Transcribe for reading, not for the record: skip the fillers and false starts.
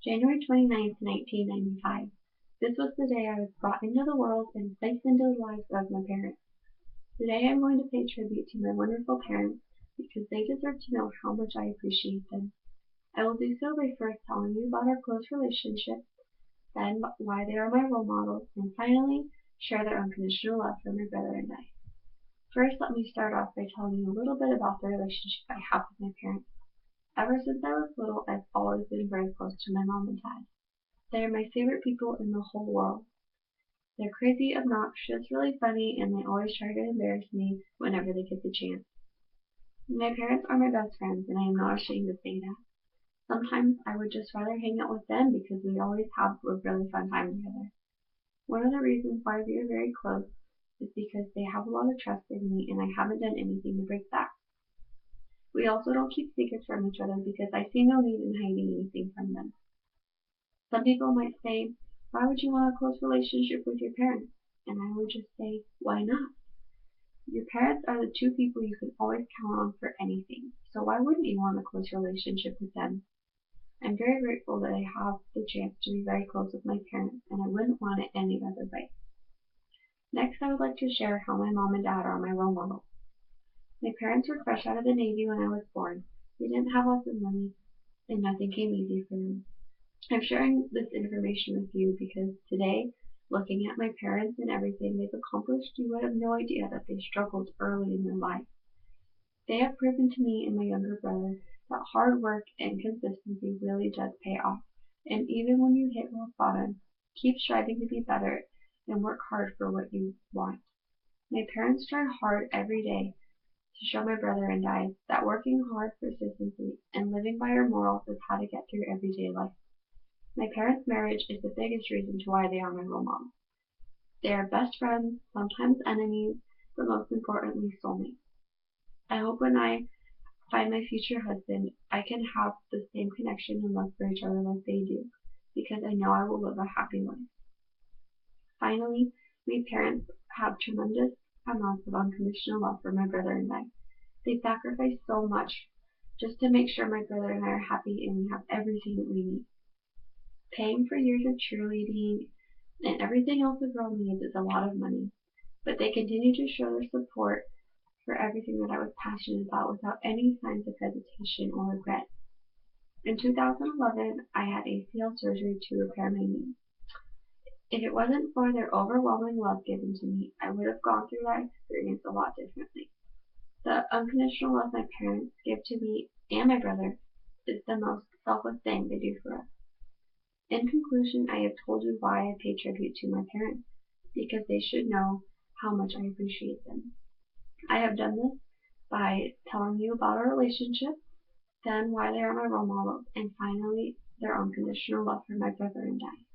January 29th, 1995. This was the day I was brought into the world and placed into the lives of my parents. Today I'm going to pay tribute to my wonderful parents because they deserve to know how much I appreciate them. I will do so by first telling you about our close relationship, then why they are my role models, and finally share their unconditional love for my brother and I. First, let me start off by telling you a little bit about the relationship I have with my parents. Ever since I was little, I've always been very close to my mom and dad. They are my favorite people in the whole world. They're crazy, obnoxious, really funny, and they always try to embarrass me whenever they get the chance. My parents are my best friends, and I am not ashamed to say that. Sometimes I would just rather hang out with them because we always have a really fun time together. One of the reasons why we are very close is because they have a lot of trust in me and I haven't done anything to break that. We also don't keep secrets from each other because I see no need in hiding anything from them. Some people might say, why would you want a close relationship with your parents? And I would just say, why not? Your parents are the two people you can always count on for anything, so why wouldn't you want a close relationship with them? I'm very grateful that I have the chance to be very close with my parents, and I wouldn't want it any other way. Next, I would like to share how my mom and dad are my role models. My parents were fresh out of the Navy when I was born. They didn't have lots of money, and nothing came easy for them. I'm sharing this information with you because today, looking at my parents and everything they've accomplished, you would have no idea that they struggled early in their life. They have proven to me and my younger brother that hard work and consistency really does pay off. And even when you hit rock bottom, keep striving to be better and work hard for what you want. My parents tried hard every day to show my brother and I that working hard, persistency, and living by our morals is how to get through everyday life. My parents' marriage is the biggest reason to why they are my role models. They are best friends, sometimes enemies, but most importantly, soulmates. I hope when I find my future husband, I can have the same connection and love for each other like they do, because I know I will live a happy life. Finally, my parents have tremendous amounts of unconditional love for my brother and I. They sacrifice so much just to make sure my brother and I are happy and we have everything that we need. Paying for years of cheerleading and everything else a girl needs is a lot of money, but they continue to show their support for everything that I was passionate about without any signs of hesitation or regret. In 2011, I had ACL surgery to repair my knee. If it wasn't for their overwhelming love given to me, I would have gone through that experience a lot differently. The unconditional love my parents give to me and my brother is the most selfless thing they do for us. In conclusion, I have told you why I pay tribute to my parents, because they should know how much I appreciate them. I have done this by telling you about our relationship, then why they are my role models, and finally their unconditional love for my brother and I.